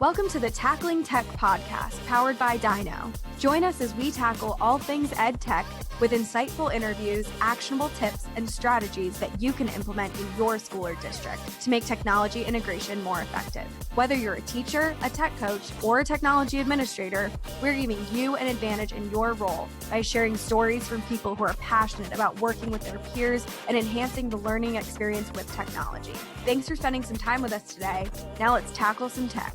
Welcome to the Tackling Tech podcast, powered by Dyknow. Join us as we tackle all things ed tech with insightful interviews, actionable tips, and strategies that you can implement in your school or district to make technology integration more effective. Whether you're a teacher, a tech coach, or a technology administrator, we're giving you an advantage in your role by sharing stories from people who are passionate about working with their peers and enhancing the learning experience with technology. Thanks for spending some time with us today. Now let's tackle some tech.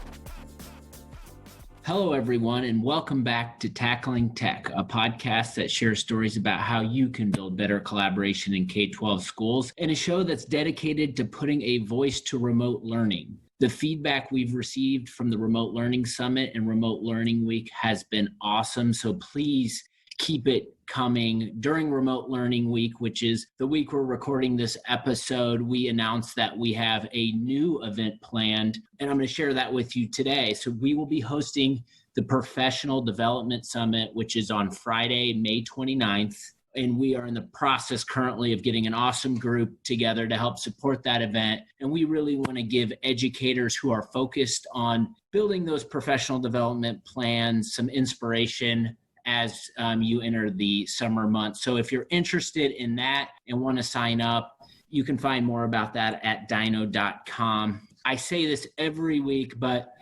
Hello, everyone, and welcome back to Tackling Tech, a podcast that shares stories about how you can build better collaboration in K-12 schools, and a show that's dedicated to putting a voice to remote learning. The feedback we've received from the Remote Learning Summit and Remote Learning Week has been awesome, so please keep it coming. During Remote Learning Week, which is the week we're recording this episode, we announced that we have a new event planned, and I'm going to share that with you today. So we will be hosting the Professional Development Summit, which is on Friday, May 29th. And we are in the process currently of getting an awesome group together to help support that event. And we really want to give educators who are focused on building those professional development plans some inspiration as you enter the summer months. So if you're interested in that and want to sign up, you can find more about that at Dyknow.com. I say this every week, but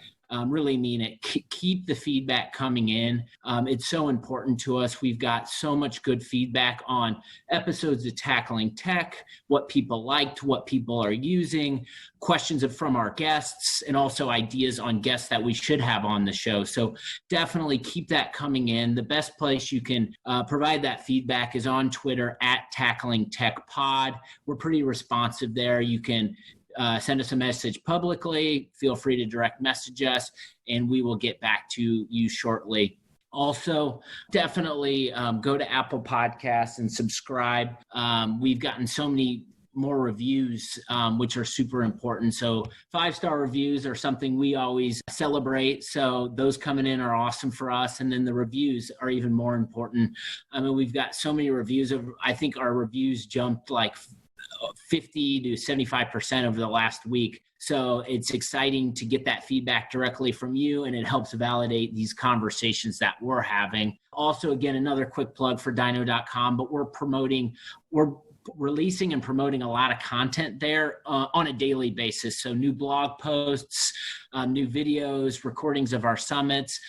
really mean it. Keep the feedback coming in. It's so important to us. We've got so much good feedback on episodes of Tackling Tech, what people liked, what people are using, questions from our guests, and also ideas on guests that we should have on the show. So definitely keep that coming in. The best place you can provide that feedback is on Twitter at Tackling Tech Pod. We're pretty responsive there. You can send us a message publicly. Feel free to direct message us, and we will get back to you shortly. Also, definitely go to Apple Podcasts and subscribe. We've gotten so many more reviews, which are super important. So 5-star reviews are something we always celebrate. So those coming in are awesome for us. And then the reviews are even more important. I mean, we've got so many reviews. I think our reviews jumped like 50 to 75% over the last week. So it's exciting to get that feedback directly from you, and it helps validate these conversations that we're having. Also, again, another quick plug for Dyknow.com, but we're releasing and promoting a lot of content there on a daily basis. So new blog posts, new videos, recordings of our summits.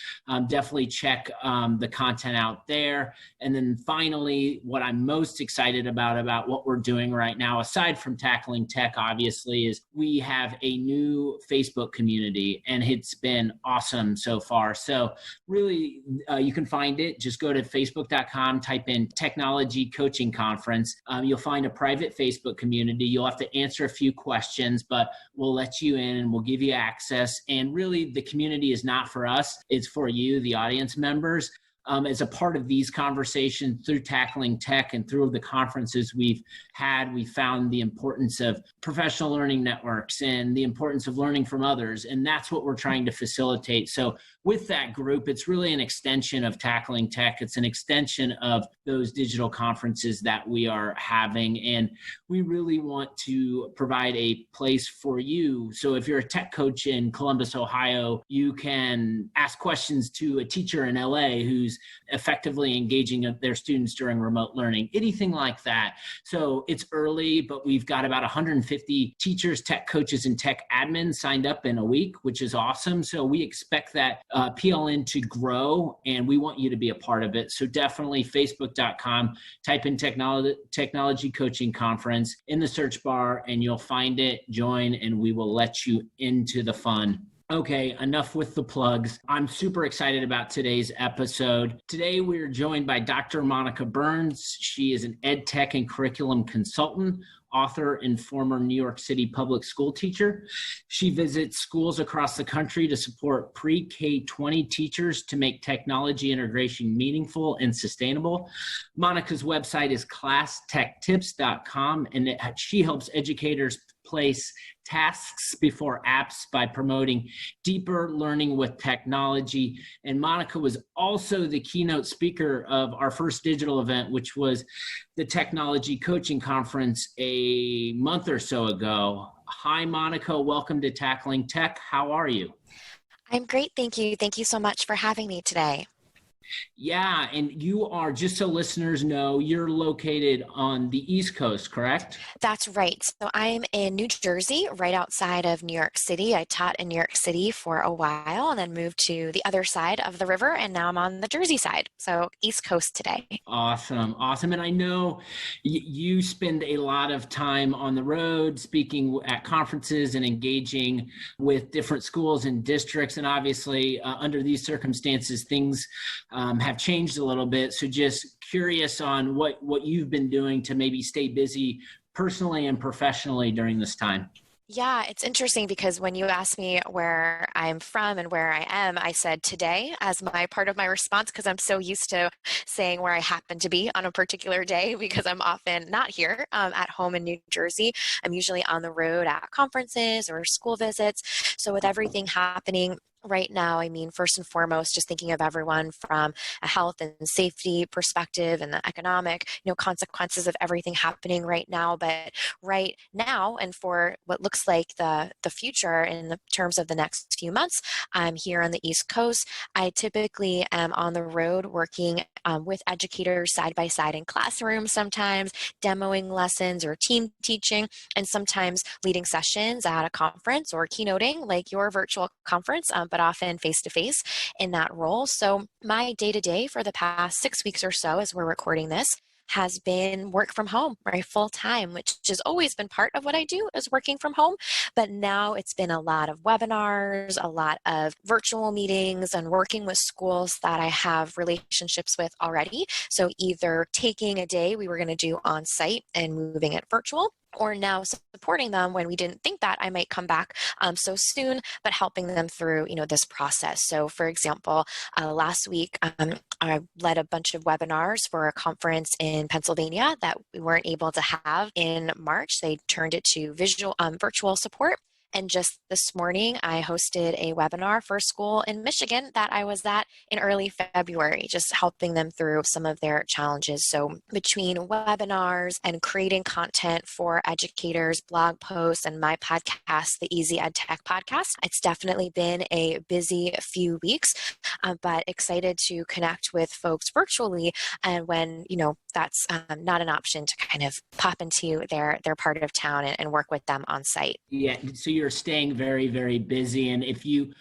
Definitely check the content out there. And then finally, what I'm most excited about what we're doing right now, aside from Tackling Tech, obviously, is we have a new Facebook community, and it's been awesome so far. So really, you can find it. Just go to facebook.com, type in Technology Coaching Conference. You'll find a private Facebook community. You'll have to answer a few questions, but we'll let you in and we'll give you access. And really, the community is not for us. It's for you, the audience members. As a part of these conversations through Tackling Tech and through the conferences we've had, we found the importance of professional learning networks and the importance of learning from others. And that's what we're trying to facilitate. So with that group, it's really an extension of Tackling Tech. It's an extension of those digital conferences that we are having. And we really want to provide a place for you. So if you're a tech coach in Columbus, Ohio, you can ask questions to a teacher in LA who's effectively engaging their students during remote learning, anything like that. So it's early, but we've got about 150 teachers, tech coaches, and tech admins signed up in a week, which is awesome. So we expect that PLN to grow, and we want you to be a part of it. So definitely facebook.com, type in Technology Coaching Conference in the search bar, and you'll find it. Join, and we will let you into the fun. Okay, enough with the plugs. I'm super excited about today's episode. Today, we're joined by Dr. Monica Burns. She is an ed tech and curriculum consultant, author, and former New York City public school teacher. She visits schools across the country to support pre-K-20 teachers to make technology integration meaningful and sustainable. Monica's website is classtechtips.com, and she helps educators place tasks before apps by promoting deeper learning with technology. And Monica was also the keynote speaker of our first digital event, which was the Technology Coaching Conference a month or so ago. Hi, Monica. Welcome to Tackling Tech. How are you? I'm great, thank you. Thank you so much for having me today. Yeah, and you are, just so listeners know, you're located on the East Coast, correct? That's right. So I'm in New Jersey, right outside of New York City. I taught in New York City for a while and then moved to the other side of the river, and now I'm on the Jersey side. So East Coast today. Awesome, awesome. And I know you spend a lot of time on the road speaking at conferences and engaging with different schools and districts. And obviously, under these circumstances, things have changed a little bit. So just curious on what you've been doing to maybe stay busy personally and professionally during this time. Yeah, it's interesting because when you asked me where I'm from and where I am, I said today as my part of my response because I'm so used to saying where I happen to be on a particular day because I'm often not here at home in New Jersey. I'm usually on the road at conferences or school visits. So with everything happening right now, I mean, first and foremost, just thinking of everyone from a health and safety perspective and the economic, consequences of everything happening right now. But right now, and for what looks like the future in the terms of the next few months, I'm here on the East Coast. I typically am on the road working with educators side by side in classrooms, sometimes demoing lessons or team teaching, and sometimes leading sessions at a conference or keynoting like your virtual conference, but often face-to-face in that role. So my day-to-day for the past 6 weeks or so, as we're recording this, has been work from home, right, full time, which has always been part of what I do is working from home. But now it's been a lot of webinars, a lot of virtual meetings, and working with schools that I have relationships with already. So either taking a day we were going to do on site and moving it virtual, or now supporting them when we didn't think that I might come back so soon, but helping them through, this process. So for example, last week, I led a bunch of webinars for a conference in Pennsylvania that we weren't able to have in March. They turned it to virtual support. And just this morning, I hosted a webinar for a school in Michigan that I was at in early February, just helping them through some of their challenges. So between webinars and creating content for educators, blog posts, and my podcast, the Easy Ed Tech podcast, it's definitely been a busy few weeks, but excited to connect with folks virtually. And when, that's not an option to kind of pop into their part of town and work with them on site. Yeah, so you're staying very, very busy. And if you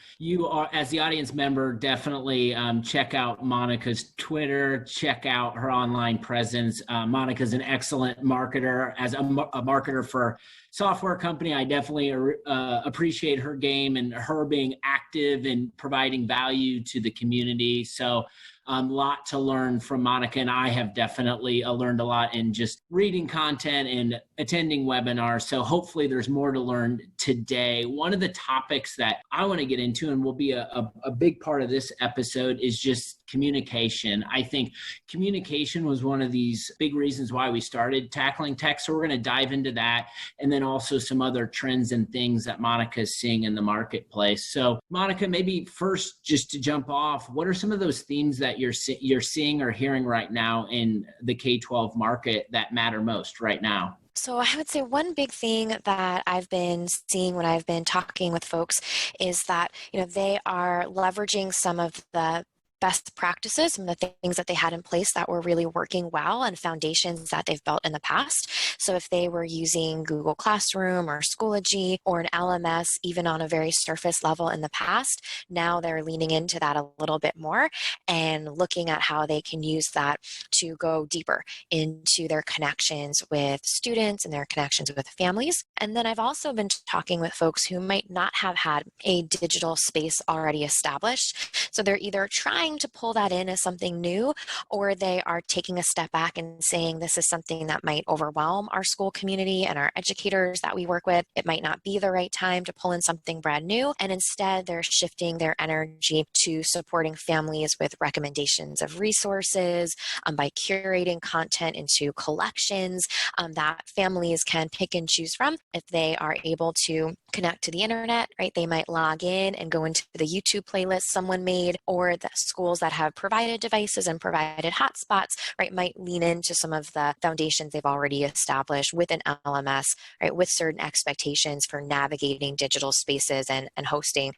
are, as the audience member, definitely check out Monica's Twitter, check out her online presence. Monica's an excellent marketer. As a marketer for software company, I definitely appreciate her game and her being active and providing value to the community. So a lot to learn from Monica, and I have definitely learned a lot in just reading content and attending webinars. So hopefully there's more to learn today. One of the topics that I want to get into and will be a big part of this episode is just communication. I think communication was one of these big reasons why we started tackling tech. So we're going to dive into that, and then also some other trends and things that Monica is seeing in the marketplace. So Monica, maybe first, just to jump off, what are some of those themes that you're seeing or hearing right now in the K-12 market that matter most right now? So I would say one big thing that I've been seeing when I've been talking with folks is that, they are leveraging some of the best practices and the things that they had in place that were really working well and foundations that they've built in the past. So if they were using Google Classroom or Schoology or an LMS, even on a very surface level in the past, now they're leaning into that a little bit more and looking at how they can use that to go deeper into their connections with students and their connections with families. And then I've also been talking with folks who might not have had a digital space already established. So they're either trying to pull that in as something new, or they are taking a step back and saying this is something that might overwhelm our school community and our educators that we work with. It might not be the right time to pull in something brand new. And instead, they're shifting their energy to supporting families with recommendations of resources by curating content into collections that families can pick and choose from. If they are able to connect to the internet, right, they might log in and go into the YouTube playlist someone made, or the school schools that have provided devices and provided hotspots, right, might lean into some of the foundations they've already established with an LMS, right, with certain expectations for navigating digital spaces and hosting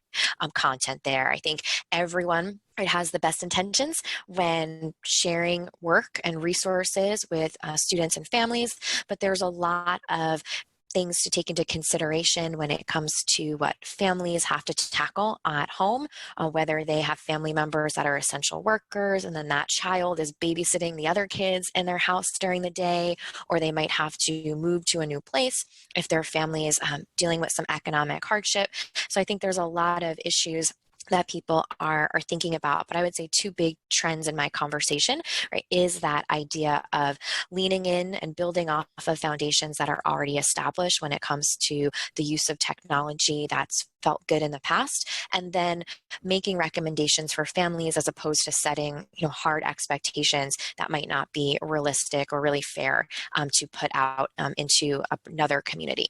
content there. I think everyone, it has the best intentions when sharing work and resources with students and families, but there's a lot of things to take into consideration when it comes to what families have to tackle at home, whether they have family members that are essential workers and then that child is babysitting the other kids in their house during the day, or they might have to move to a new place if their family is dealing with some economic hardship. So I think there's a lot of issues that people are thinking about. But I would say two big trends in my conversation, right, is that idea of leaning in and building off of foundations that are already established when it comes to the use of technology that's felt good in the past, and then making recommendations for families as opposed to setting, hard expectations that might not be realistic or really fair to put out into another community.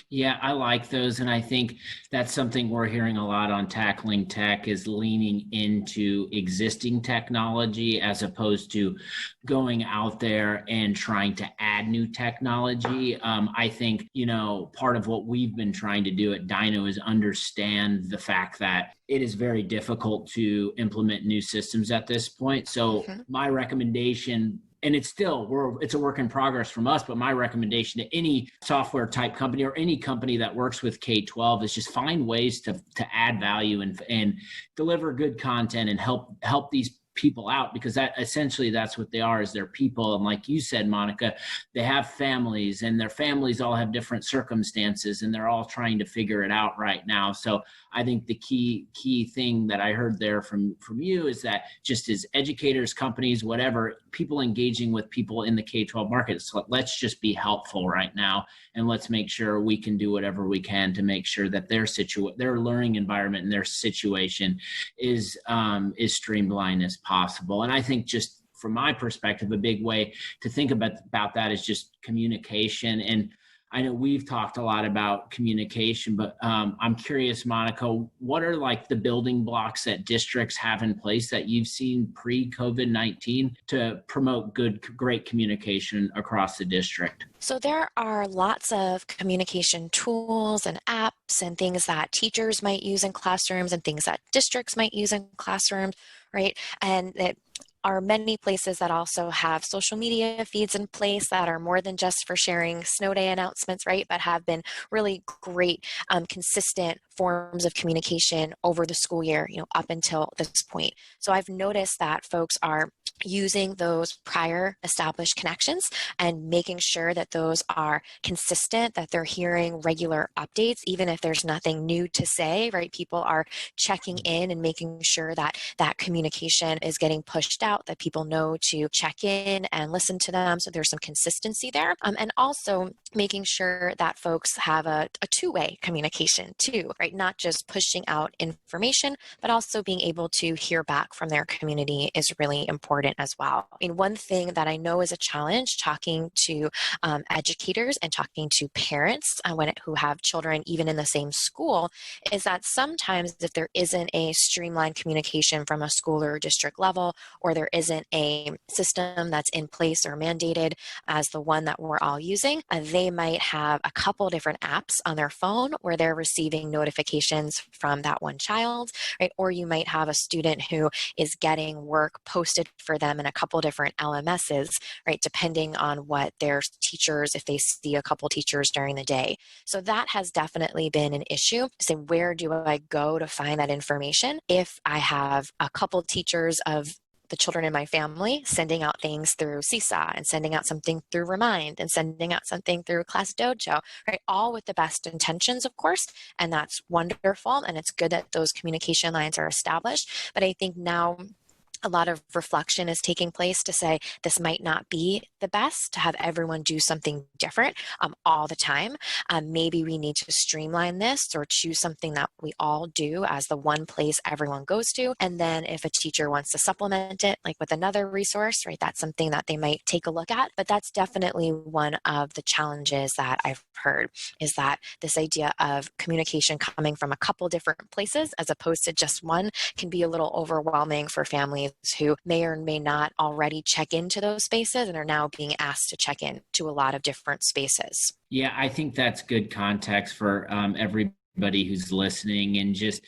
Yeah, I like those. And I think that's something we're hearing a lot on Tackling Tech is leaning into existing technology as opposed to going out there and trying to add new technology. I think, part of what we've been trying to do at Dyknow is understand the fact that it is very difficult to implement new systems at this point. So my recommendation, and it's a work in progress from us, but my recommendation to any software type company or any company that works with K-12 is just find ways to add value and deliver good content and help these people out, because that's what they are, is they're people. And like you said, Monica, they have families and their families all have different circumstances and they're all trying to figure it out right now. So I think the key thing that I heard there from you is that just as educators, companies, whatever, people engaging with people in the K-12 market, so let's just be helpful right now. And let's make sure we can do whatever we can to make sure that their learning environment and their situation is streamlined as possible. And I think just from my perspective, a big way to think about that is just communication. And I know we've talked a lot about communication, but I'm curious, Monica, what are like the building blocks that districts have in place that you've seen pre-COVID-19 to promote great communication across the district? So there are lots of communication tools and apps and things that teachers might use in classrooms and things that districts might use in classrooms, right? And it are many places that also have social media feeds in place that are more than just for sharing snow day announcements, right? But have been really great, consistent forms of communication over the school year, up until this point. So I've noticed that folks are using those prior established connections and making sure that those are consistent, that they're hearing regular updates, even if there's nothing new to say, right? People are checking in and making sure that that communication is getting pushed out, that people know to check in and listen to them. So there's some consistency there. And also making sure that folks have a two-way communication too, right? Not just pushing out information, but also being able to hear back from their community is really important as well. I mean, one thing that I know is a challenge talking to educators and talking to parents who have children even in the same school is that sometimes if there isn't a streamlined communication from a school or district level, or there isn't a system that's in place or mandated as the one that we're all using, they might have a couple different apps on their phone where they're receiving notifications from that one child, right? Or you might have a student who is getting work posted for them in a couple different LMSs, right? Depending on what their teachers, if they see a couple teachers during the day. So that has definitely been an issue. So where do I go to find that information if I have a couple teachers of the children in my family sending out things through Seesaw and sending out something through Remind and sending out something through Class Dojo, right? All with the best intentions, of course, and that's wonderful. And it's good that those communication lines are established. But I think now a lot of reflection is taking place to say this might not be the best to have everyone do something different all the time. Maybe we need to streamline this or choose something that we all do as the one place everyone goes to. And then if a teacher wants to supplement it, like with another resource, right, that's something that they might take a look at. But that's definitely one of the challenges that I've heard, is that this idea of communication coming from a couple different places as opposed to just one can be a little overwhelming for families who may or may not already check into those spaces and are now being asked to check in to a lot of different spaces. Yeah, I think that's good context for everybody who's listening. And just,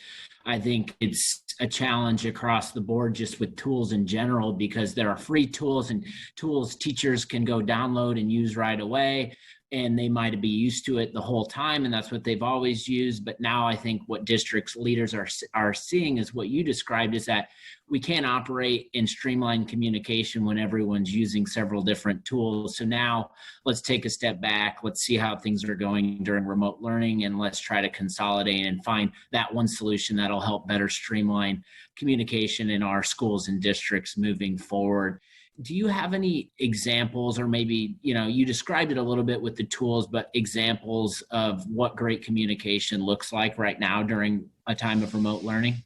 I think it's a challenge across the board just with tools in general, because there are free tools and tools teachers can go download and use right away. And they might be used to it the whole time, and that's what they've always used. But now I think what districts leaders are seeing is what you described, is that we can't operate in streamlined communication when everyone's using several different tools. So now let's take a step back. Let's see how things are going during remote learning, and let's try to consolidate and find that one solution that'll help better streamline communication in our schools and districts moving forward. Do you have any examples, or maybe, you described it a little bit with the tools, but examples of what great communication looks like right now during a time of remote learning?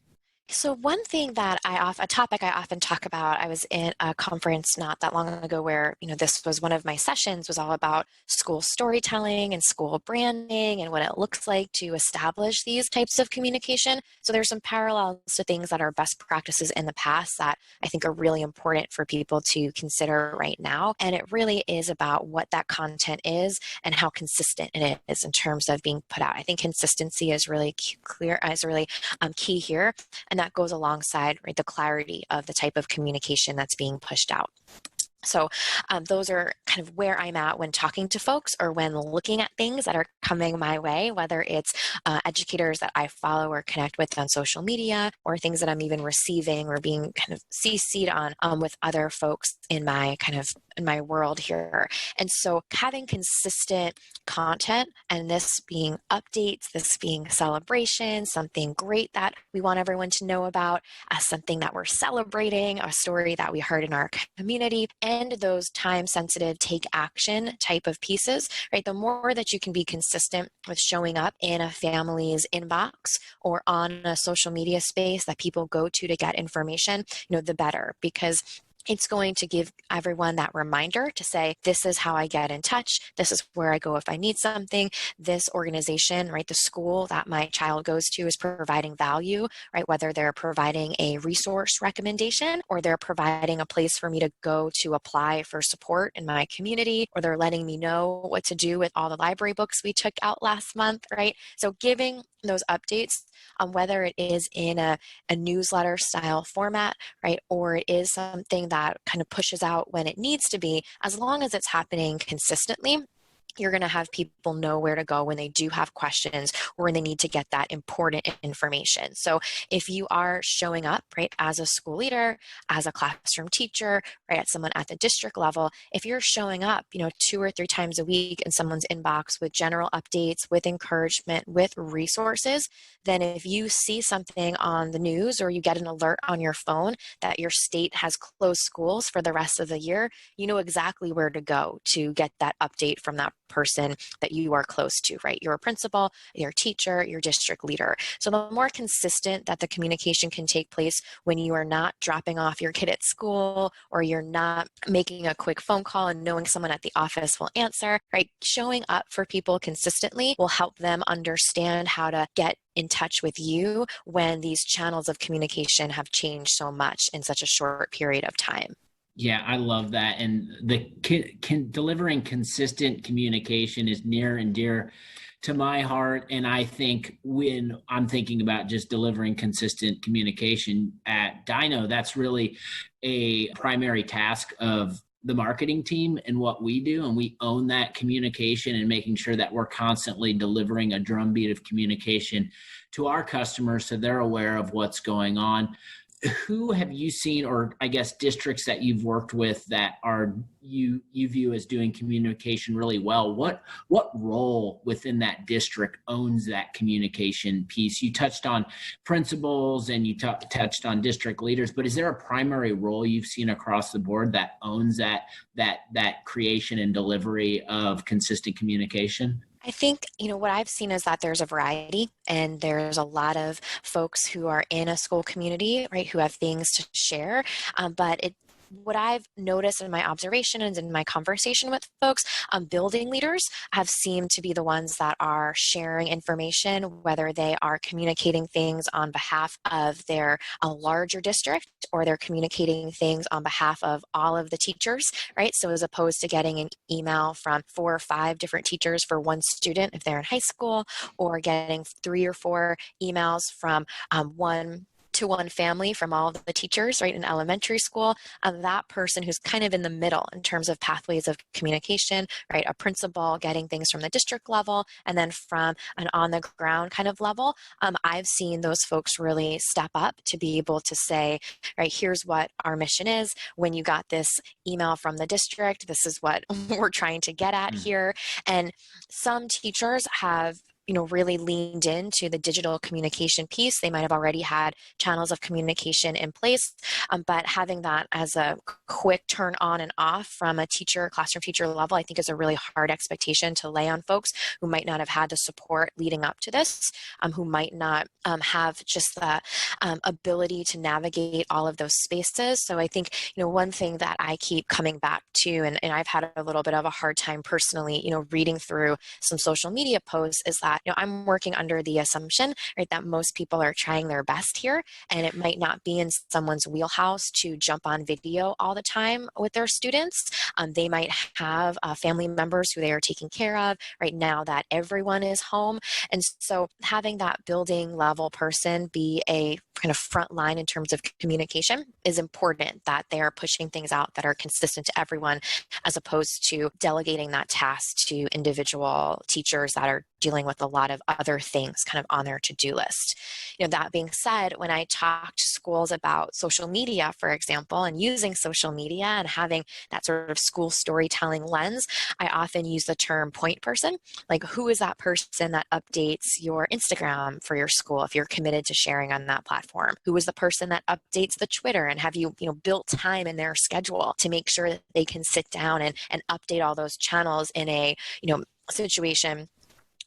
So one thing that a topic I often talk about, I was in a conference not that long ago where, this was one of my sessions, was all about school storytelling and school branding and what it looks like to establish these types of communication. So there's some parallels to things that are best practices in the past that I think are really important for people to consider right now. And it really is about what that content is and how consistent it is in terms of being put out. I think consistency is really key here. And that goes alongside, right, the clarity of the type of communication that's being pushed out. So those are kind of where I'm at when talking to folks or when looking at things that are coming my way, whether it's educators that I follow or connect with on social media, or things that I'm even receiving or being kind of CC'd on with other folks in my world here. And so having consistent content, and this being updates, this being celebration, something great that we want everyone to know about, as something that we're celebrating, a story that we heard in our community, and those time-sensitive take action type of pieces, right? The more that you can be consistent with showing up in a family's inbox or on a social media space that people go to get information, the better, because it's going to give everyone that reminder to say, this is how I get in touch. This is where I go if I need something. This organization, right, the school that my child goes to is providing value, right? Whether they're providing a resource recommendation, or they're providing a place for me to go to apply for support in my community, or they're letting me know what to do with all the library books we took out last month, right? So giving those updates, whether it is in a newsletter style format, right, or it is something that kind of pushes out when it needs to be, as long as it's happening consistently, you're going to have people know where to go when they do have questions or when they need to get that important information. So if you are showing up, right, as a school leader, as a classroom teacher, right, at someone at the district level, if you're showing up, 2 or 3 times a week in someone's inbox with general updates, with encouragement, with resources, then if you see something on the news or you get an alert on your phone that your state has closed schools for the rest of the year, you know exactly where to go to get that update from that person that you are close to, right? Your principal, your teacher, your district leader. So the more consistent that the communication can take place when you are not dropping off your kid at school, or you're not making a quick phone call and knowing someone at the office will answer, right? Showing up for people consistently will help them understand how to get in touch with you when these channels of communication have changed so much in such a short period of time. Yeah, I love that. And the delivering consistent communication is near and dear to my heart. And I think when I'm thinking about just delivering consistent communication at Dyknow, that's really a primary task of the marketing team and what we do. And we own that communication and making sure that we're constantly delivering a drumbeat of communication to our customers so they're aware of what's going on. who have you seen, or I guess districts that you've worked with that are you view as doing communication really well? What role within that district owns that communication piece? You touched on principals and you touched on district leaders, but is there a primary role you've seen across the board that owns that creation and delivery of consistent communication? I think, what I've seen is that there's a variety, and there's a lot of folks who are in a school community, right, who have things to share. What I've noticed in my observations and my conversation with folks, building leaders have seemed to be the ones that are sharing information, whether they are communicating things on behalf of their larger district, or they're communicating things on behalf of all of the teachers, right? So as opposed to getting an email from 4 or 5 different teachers for one student if they're in high school, or getting 3 or 4 emails from one-to-one family from all of the teachers, right, in elementary school, that person who's kind of in the middle in terms of pathways of communication, right, a principal getting things from the district level, and then from an on-the-ground kind of level, I've seen those folks really step up to be able to say, right, here's what our mission is. When you got this email from the district, this is what we're trying to get at here. And some teachers have really leaned into the digital communication piece. They might have already had channels of communication in place, but having that as a quick turn on and off from a classroom teacher level, I think is a really hard expectation to lay on folks who might not have had the support leading up to this, who might not have just the ability to navigate all of those spaces. So I think, one thing that I keep coming back to, and I've had a little bit of a hard time personally, reading through some social media posts, is that I'm working under the assumption, right, that most people are trying their best here, and it might not be in someone's wheelhouse to jump on video all the time with their students. They might have family members who they are taking care of right now that everyone is home. And so having that building level person be a kind of front line in terms of communication is important, that they are pushing things out that are consistent to everyone, as opposed to delegating that task to individual teachers that are dealing with a lot of other things kind of on their to-do list. That being said, when I talk to schools about social media, for example, and using social media and having that sort of school storytelling lens, I often use the term point person. Like, who is that person that updates your Instagram for your school if you're committed to sharing on that platform? Who is the person that updates the Twitter? And have you, built time in their schedule to make sure that they can sit down and update all those channels in a, situation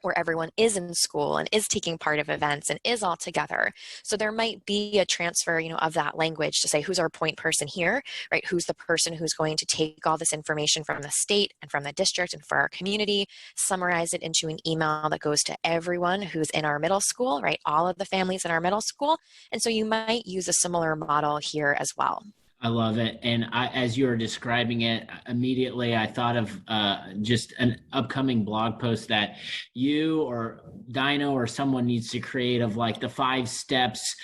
where everyone is in school and is taking part of events and is all together. So there might be a transfer, of that language to say, who's our point person here, right? Who's the person who's going to take all this information from the state and from the district and for our community, summarize it into an email that goes to everyone who's in our middle school, right? All of the families in our middle school. And so you might use a similar model here as well. I love it. And as you were describing it, immediately I thought of just an upcoming blog post that you or Dyknow or someone needs to create, of like the 5 steps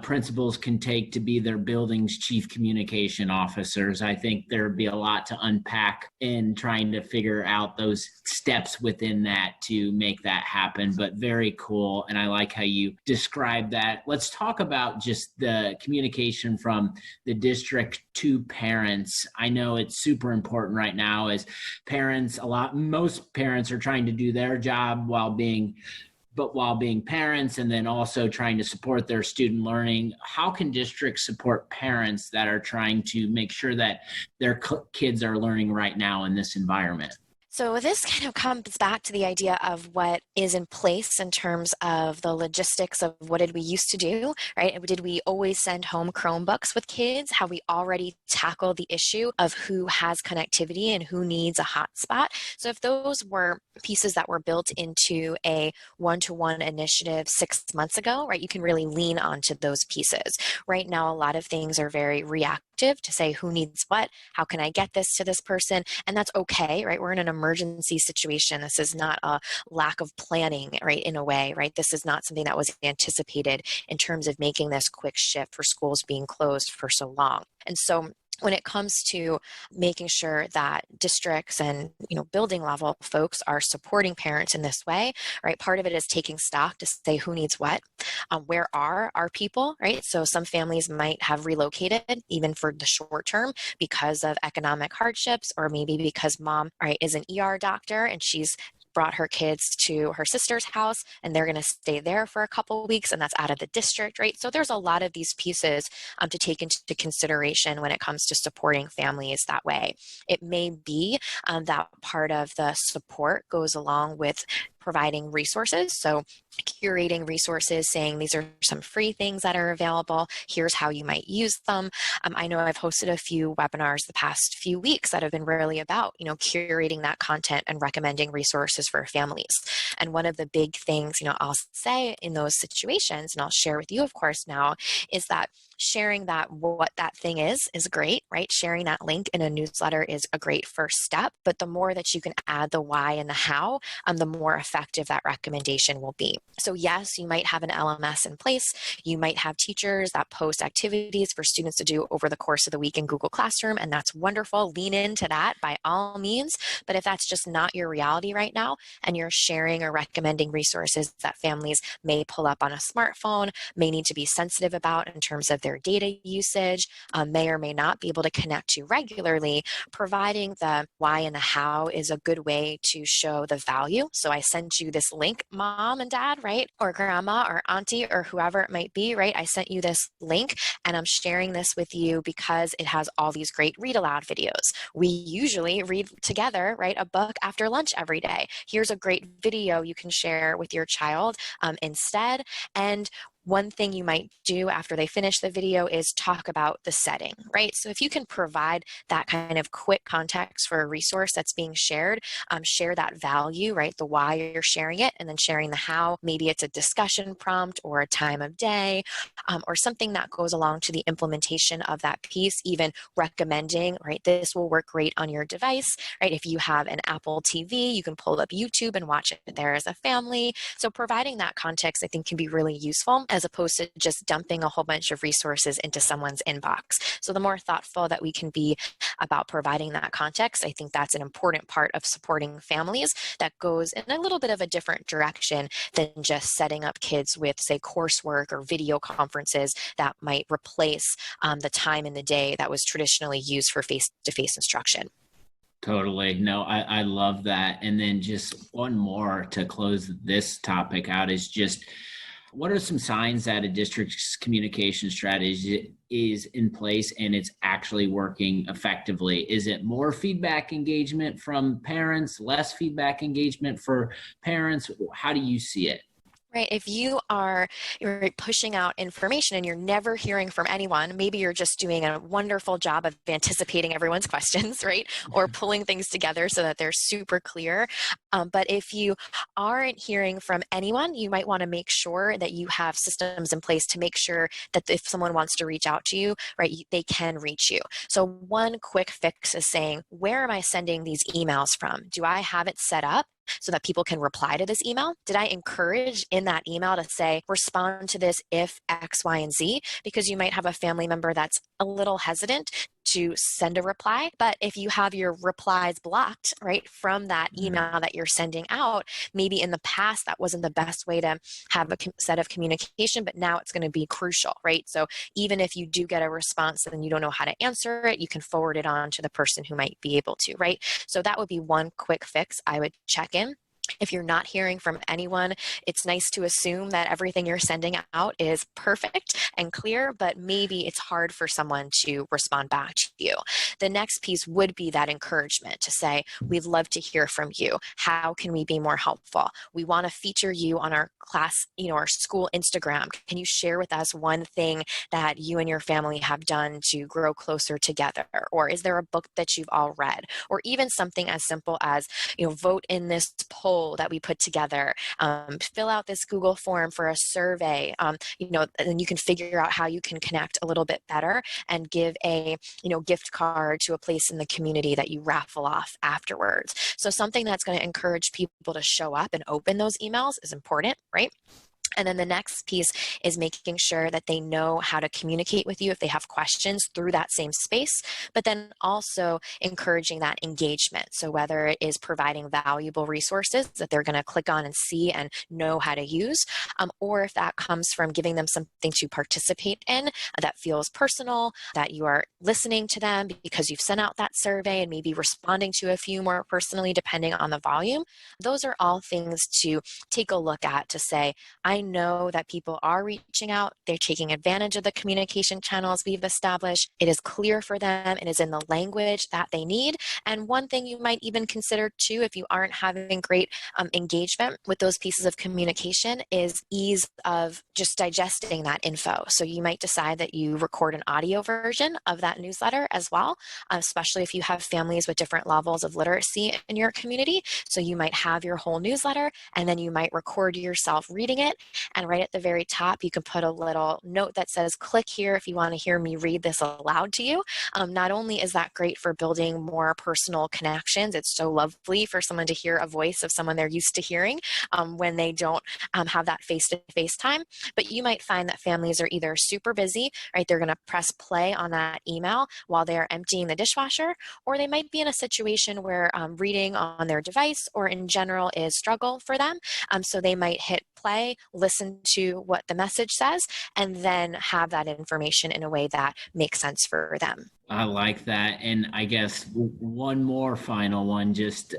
principals can take to be their building's chief communication officers. I think there'd be a lot to unpack in trying to figure out those steps within that to make that happen, but very cool. And I like how you describe that. Let's talk about just the communication from the district to parents. I know it's super important right now as parents. Most parents are trying to do their job while being parents, and then also trying to support their student learning. How can districts support parents that are trying to make sure that their kids are learning right now in this environment? So this kind of comes back to the idea of what is in place in terms of the logistics of what did we used to do, right? Did we always send home Chromebooks with kids? Have we already tackled the issue of who has connectivity and who needs a hotspot? So if those were pieces that were built into a one-to-one initiative 6 months ago, right, you can really lean onto those pieces. Right now, a lot of things are very reactive to say who needs what, how can I get this to this person? And that's okay, right? We're in an emergency situation. This is not a lack of planning, right, in a way, right? This is not something that was anticipated in terms of making this quick shift for schools being closed for so long. And so when it comes to making sure that districts and building level folks are supporting parents in this way, right? Part of it is taking stock to say who needs what, where are our people, right? So some families might have relocated even for the short term because of economic hardships, or maybe because mom, right, is an ER doctor and she's brought her kids to her sister's house and they're going to stay there for a couple of weeks, and that's out of the district, right? So there's a lot of these pieces to take into consideration when it comes to supporting families that way. It may be that part of the support goes along with providing resources. So curating resources, saying these are some free things that are available. Here's how you might use them. I know I've hosted a few webinars the past few weeks that have been really about, curating that content and recommending resources for families. And one of the big things, I'll say in those situations, and I'll share with you, of course, now, is that sharing that what that thing is great, right? Sharing that link in a newsletter is a great first step, but the more that you can add the why and the how, the more effective that recommendation will be. So yes, you might have an LMS in place. You might have teachers that post activities for students to do over the course of the week in Google Classroom, and that's wonderful. Lean into that by all means. But if that's just not your reality right now, and you're sharing or recommending resources that families may pull up on a smartphone, may need to be sensitive about in terms of their data usage, may or may not be able to connect to regularly, providing the why and the how is a good way to show the value. So I sent you this link, mom and dad, right? Or grandma or auntie or whoever it might be, right? I sent you this link and I'm sharing this with you because it has all these great read aloud videos. We usually read together, right? A book after lunch every day. Here's a great video you can share with your child instead. And one thing you might do after they finish the video is talk about the setting, right? So if you can provide that kind of quick context for a resource that's being shared, share that value, right? The why you're sharing it, and then sharing the how. Maybe it's a discussion prompt or a time of day, or something that goes along to the implementation of that piece, even recommending, right? This will work great on your device, right? If you have an Apple TV, you can pull up YouTube and watch it there as a family. So providing that context, I think, can be really useful, as opposed to just dumping a whole bunch of resources into someone's inbox. So the more thoughtful that we can be about providing that context, I think that's an important part of supporting families that goes in a little bit of a different direction than just setting up kids with, say, coursework or video conferences that might replace the time in the day that was traditionally used for face-to-face instruction. Totally. No, I love that. And then just one more to close this topic out is just, what are some signs that a district's communication strategy is in place and it's actually working effectively? Is it more feedback engagement from parents, less feedback engagement for parents? How do you see it? Right. If you're pushing out information and you're never hearing from anyone, maybe you're just doing a wonderful job of anticipating everyone's questions, right? Or pulling things together so that they're super clear. But if you aren't hearing from anyone, you might want to make sure that you have systems in place to make sure that if someone wants to reach out to you, right, they can reach you. So one quick fix is saying, where am I sending these emails from? Do I have it set up so that people can reply to this email? Did I encourage in that email to say, respond to this if X, Y, and Z? Because you might have a family member that's a little hesitant to send a reply. But if you have your replies blocked, right, from that email that you're sending out, maybe in the past that wasn't the best way to have a set of communication, but now it's going to be crucial, right? So even if you do get a response and you don't know how to answer it, you can forward it on to the person who might be able to, right? So that would be one quick fix I would check in. If you're not hearing from anyone, it's nice to assume that everything you're sending out is perfect and clear, but maybe it's hard for someone to respond back to you. The next piece would be that encouragement to say, we'd love to hear from you. How can we be more helpful? We want to feature you on our class, our school Instagram. Can you share with us one thing that you and your family have done to grow closer together? Or is there a book that you've all read? Or even something as simple as, vote in this poll that we put together, fill out this Google form for a survey, and you can figure out how you can connect a little bit better and give a, gift card to a place in the community that you raffle off afterwards. So something that's going to encourage people to show up and open those emails is important, right? And then the next piece is making sure that they know how to communicate with you if they have questions through that same space, but then also encouraging that engagement. So whether it is providing valuable resources that they're going to click on and see and know how to use, or if that comes from giving them something to participate in that feels personal, that you are listening to them because you've sent out that survey and maybe responding to a few more personally depending on the volume. Those are all things to take a look at to say, I know that people are reaching out. They're taking advantage of the communication channels we've established. It is clear for them. It is in the language that they need. And one thing you might even consider too, if you aren't having great engagement with those pieces of communication, is ease of just digesting that info. So you might decide that you record an audio version of that newsletter as well, especially if you have families with different levels of literacy in your community. So you might have your whole newsletter and then you might record yourself reading it. And right at the very top, you can put a little note that says, click here if you want to hear me read this aloud to you. Not only is that great for building more personal connections, it's so lovely for someone to hear a voice of someone they're used to hearing when they don't have that face-to-face time. But you might find that families are either super busy, right? They're going to press play on that email while they're emptying the dishwasher, or they might be in a situation where reading on their device or in general is struggle for them. So they might hit play, listen to what the message says, and then have that information in a way that makes sense for them. I like that. And I guess one more final one, just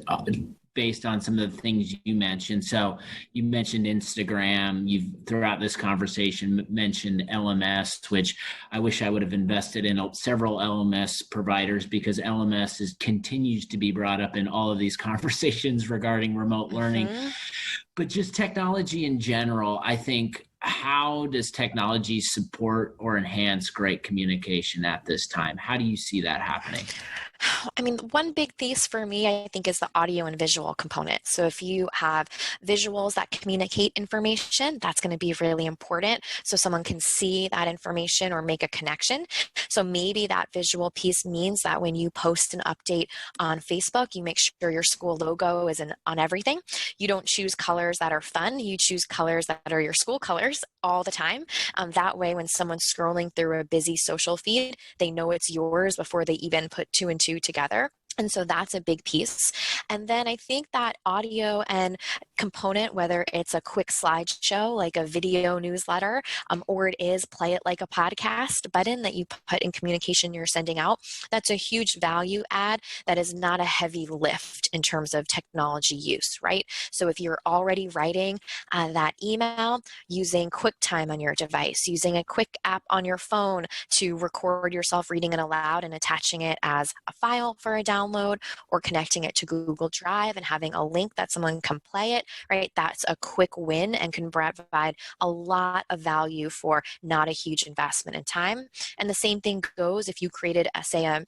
based on some of the things you mentioned. So you mentioned Instagram. You've throughout this conversation mentioned LMS, which I wish I would have invested in several LMS providers, because LMS continues to be brought up in all of these conversations regarding remote learning. But just technology in general, I think, how does technology support or enhance great communication at this time? How do you see that happening? I mean, one big piece for me, I think, is the audio and visual component. So if you have visuals that communicate information, that's going to be really important. So someone can see that information or make a connection. So maybe that visual piece means that when you post an update on Facebook, you make sure your school logo is on everything. You don't choose colors that are fun. You choose colors that are your school colors all the time. That way, when someone's scrolling through a busy social feed, they know it's yours before they even put two and two together. And so that's a big piece. And then I think that audio and component, whether it's a quick slideshow, like a video newsletter, or it is play it like a podcast button that you put in communication you're sending out, that's a huge value add that is not a heavy lift in terms of technology use, right? So if you're already writing that email using QuickTime on your device, using a quick app on your phone to record yourself reading it aloud and attaching it as a file for a download, or connecting it to Google Drive and having a link that someone can play it, right? That's a quick win and can provide a lot of value for not a huge investment in time. And the same thing goes if you created, say, a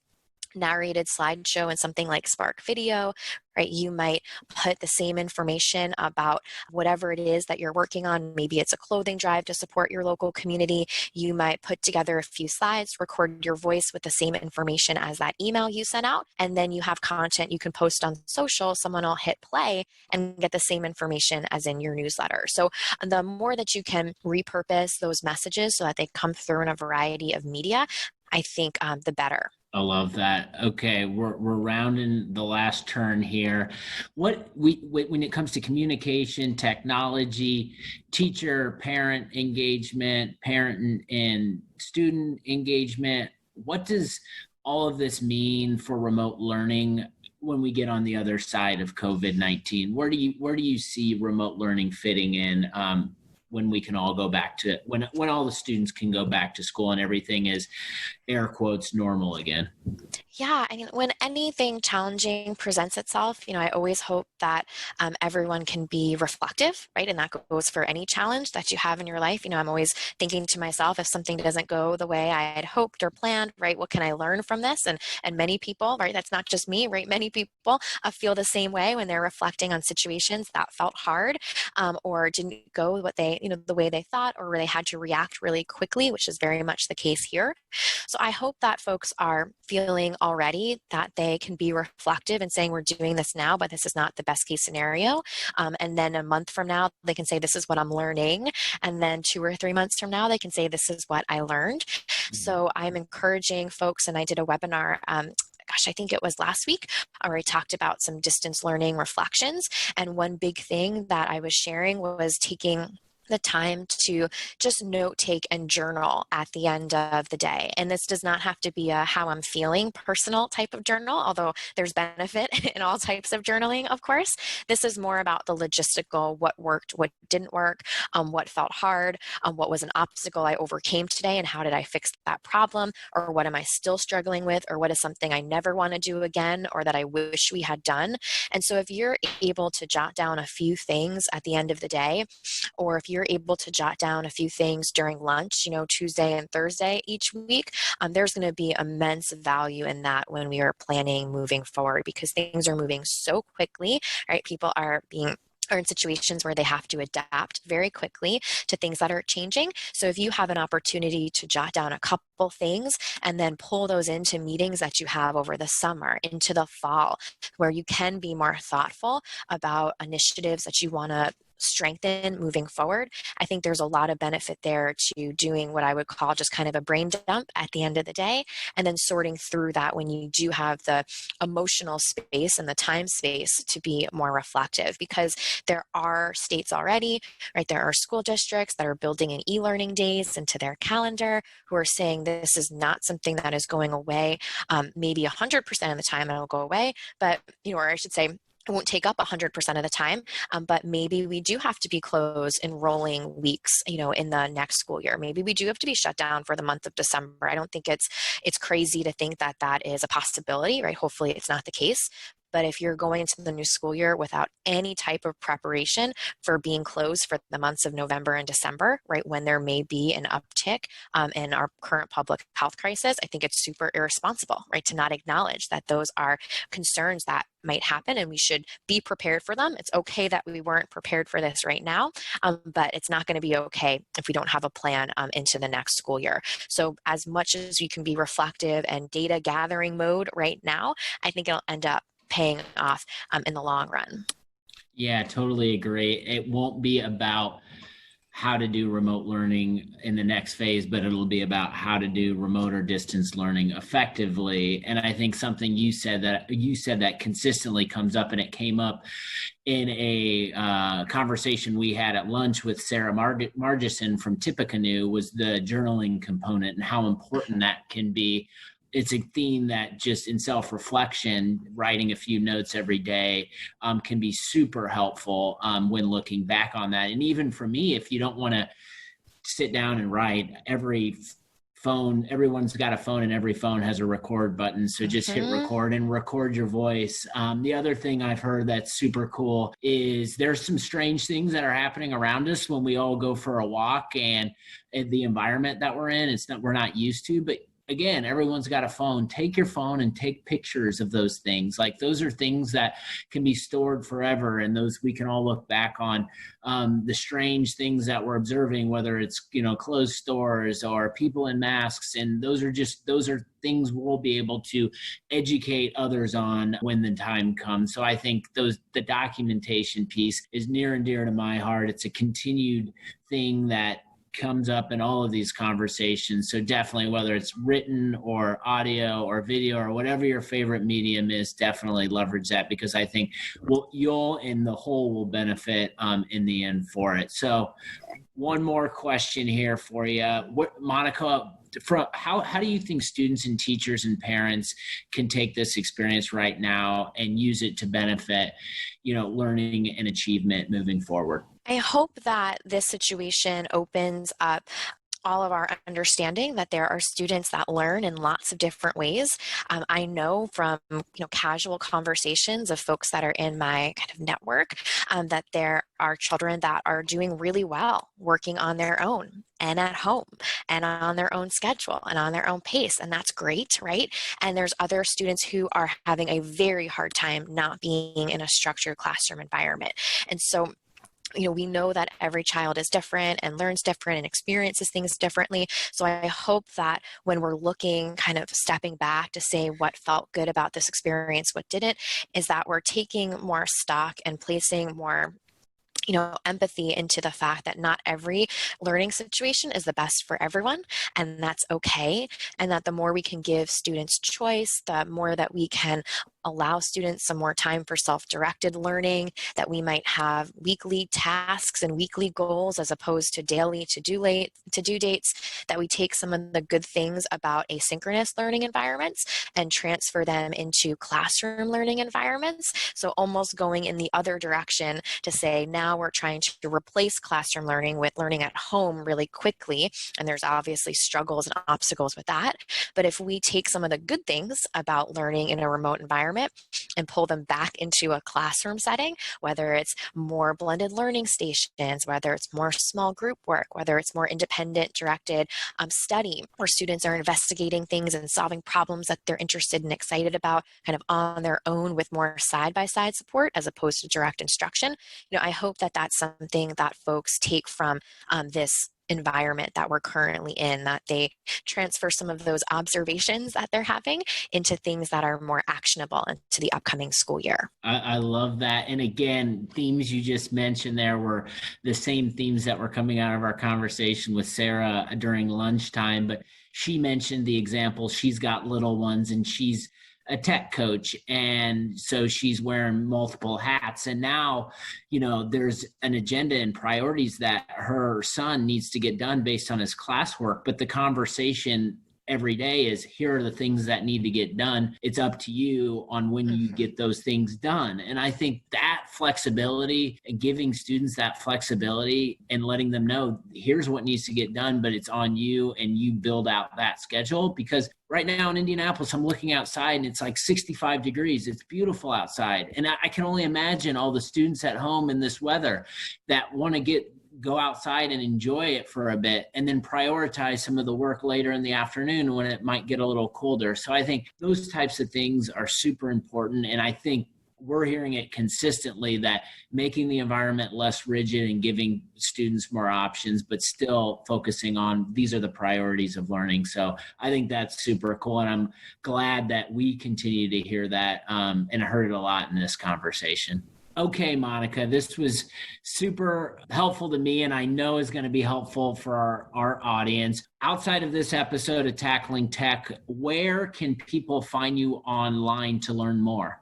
narrated slideshow and something like Spark Video, right? You might put the same information about whatever it is that you're working on. Maybe it's a clothing drive to support your local community. You might put together a few slides, record your voice with the same information as that email you sent out, and then you have content you can post on social. Someone will hit play and get the same information as in your newsletter. So the more that you can repurpose those messages so that they come through in a variety of media, I think the better. I love that. Okay, we're rounding the last turn here. When it comes to communication, technology, teacher, parent engagement, parent and student engagement, what does all of this mean for remote learning when we get on the other side of COVID-19? Where do you see remote learning fitting in? When we can all go back to when all the students can go back to school and everything is air quotes normal again? Yeah, I mean, when anything challenging presents itself, I always hope that everyone can be reflective, right? And that goes for any challenge that you have in your life. I'm always thinking to myself, if something doesn't go the way I had hoped or planned, right, what can I learn from this? And many people, right, that's not just me, right? Many people feel the same way when they're reflecting on situations that felt hard or didn't go what they, the way they thought, or where they had to react really quickly, which is very much the case here. So I hope that folks are feeling already that they can be reflective and saying, we're doing this now, but this is not the best case scenario. And then a month from now, they can say, this is what I'm learning. And then 2 or 3 months from now, they can say, this is what I learned. So I'm encouraging folks, and I did a webinar, I think it was last week, where I talked about some distance learning reflections. And one big thing that I was sharing was taking the time to just note take and journal at the end of the day. And this does not have to be a how I'm feeling personal type of journal, although there's benefit in all types of journaling, of course. This is more about the logistical, what worked, what didn't work, what felt hard, what was an obstacle I overcame today, and how did I fix that problem, or what am I still struggling with, or what is something I never want to do again, or that I wish we had done. And so if you're able to jot down a few things at the end of the day, or if you're able to jot down a few things during lunch, Tuesday and Thursday each week, there's going to be immense value in that when we are planning moving forward, because things are moving so quickly, right? People are in situations where they have to adapt very quickly to things that are changing. So if you have an opportunity to jot down a couple things and then pull those into meetings that you have over the summer, into the fall, where you can be more thoughtful about initiatives that you want to strengthen moving forward, I think there's a lot of benefit there to doing what I would call just kind of a brain dump at the end of the day, and then sorting through that when you do have the emotional space and the time space to be more reflective. Because there are states already, right? There are school districts that are building in e-learning days into their calendar, who are saying this is not something that is going away. Maybe 100% of the time it'll go away, but, or I should say, it won't take up 100% of the time, but maybe we do have to be closed in rolling weeks, in the next school year. Maybe we do have to be shut down for the month of December. I don't think it's crazy to think that that is a possibility, right? Hopefully it's not the case. But if you're going into the new school year without any type of preparation for being closed for the months of November and December, right, when there may be an uptick in our current public health crisis, I think it's super irresponsible, right, to not acknowledge that those are concerns that might happen and we should be prepared for them. It's okay that we weren't prepared for this right now, but it's not going to be okay if we don't have a plan into the next school year. So as much as you can be reflective and data gathering mode right now, I think it'll end up paying off in the long run. Yeah, totally agree. It won't be about how to do remote learning in the next phase, but it'll be about how to do remote or distance learning effectively. And I think something you said that consistently comes up, and it came up in a conversation we had at lunch with Sarah Margison from Tippecanoe, was the journaling component and how important that can be. It's a theme that just in self-reflection, writing a few notes every day can be super helpful when looking back on that. And even for me, if you don't want to sit down and write, everyone's got a phone, and every phone has a record button. So just hit record and record your voice. The other thing I've heard that's super cool is there's some strange things that are happening around us when we all go for a walk, and the environment that we're in, we're not used to, but again, everyone's got a phone. Take your phone and take pictures of those things. Like, those are things that can be stored forever, and those we can all look back on. The strange things that we're observing, whether it's closed stores or people in masks, and those are things we'll be able to educate others on when the time comes. So I think the documentation piece is near and dear to my heart. It's a continued thing that comes up in all of these conversations. So definitely, whether it's written or audio or video or whatever your favorite medium is, definitely leverage that, because I think you'll and the whole will benefit in the end for it. So one more question here for you. Monica, how do you think students and teachers and parents can take this experience right now and use it to benefit, learning and achievement moving forward? I hope that this situation opens up all of our understanding that there are students that learn in lots of different ways. I know from casual conversations of folks that are in my kind of network that there are children that are doing really well working on their own and at home and on their own schedule and on their own pace, and that's great, right? And there's other students who are having a very hard time not being in a structured classroom environment. And so we know that every child is different and learns different and experiences things differently. So I hope that when we're looking, kind of stepping back to say what felt good about this experience, what didn't, is that we're taking more stock and placing more empathy into the fact that not every learning situation is the best for everyone, and that's okay. And that the more we can give students choice, the more that we can allow students some more time for self-directed learning, that we might have weekly tasks and weekly goals as opposed to daily to-do dates, that we take some of the good things about asynchronous learning environments and transfer them into classroom learning environments. So almost going in the other direction to say, now we're trying to replace classroom learning with learning at home really quickly. And there's obviously struggles and obstacles with that. But if we take some of the good things about learning in a remote environment and pull them back into a classroom setting, whether it's more blended learning stations, whether it's more small group work, whether it's more independent directed study, where students are investigating things and solving problems that they're interested and excited about kind of on their own with more side-by-side support as opposed to direct instruction. I hope that that's something that folks take from this environment that we're currently in, that they transfer some of those observations that they're having into things that are more actionable into the upcoming school year. I love that. And again, themes you just mentioned there were the same themes that were coming out of our conversation with Sarah during lunchtime, but she mentioned the example, she's got little ones and she's a tech coach, and so she's wearing multiple hats, and now there's an agenda and priorities that her son needs to get done based on his classwork, but the conversation every day is, here are the things that need to get done. It's up to you on when you get those things done. And I think that flexibility and giving students that flexibility and letting them know, here's what needs to get done, but it's on you, and you build out that schedule. Because right now in Indianapolis, I'm looking outside and it's like 65 degrees. It's beautiful outside. And I can only imagine all the students at home in this weather that want to go outside and enjoy it for a bit, and then prioritize some of the work later in the afternoon when it might get a little colder. So I think those types of things are super important. And I think we're hearing it consistently, that making the environment less rigid and giving students more options, but still focusing on these are the priorities of learning. So I think that's super cool. And I'm glad that we continue to hear that and heard it a lot in this conversation. Okay, Monica, this was super helpful to me, and I know is going to be helpful for our audience. Outside of this episode of Tackling Tech, where can people find you online to learn more?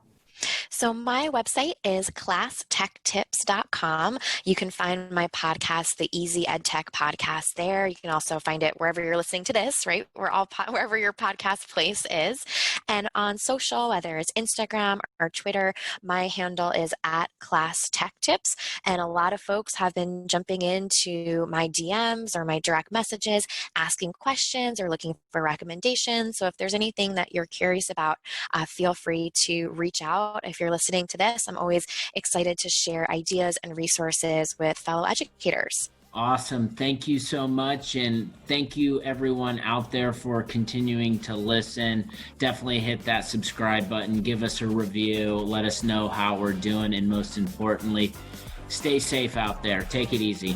So my website is classtechtips.com. You can find my podcast, the Easy EdTech Podcast, there. You can also find it wherever you're listening to this, right? Wherever your podcast place is. And on social, whether it's Instagram or Twitter, my handle is @classtechtips. And a lot of folks have been jumping into my DMs or my direct messages, asking questions or looking for recommendations. So if there's anything that you're curious about, feel free to reach out. If you're listening to this, I'm always excited to share ideas and resources with fellow educators. Awesome. Thank you so much. And thank you everyone out there for continuing to listen. Definitely hit that subscribe button, give us a review, let us know how we're doing. And most importantly, stay safe out there. Take it easy.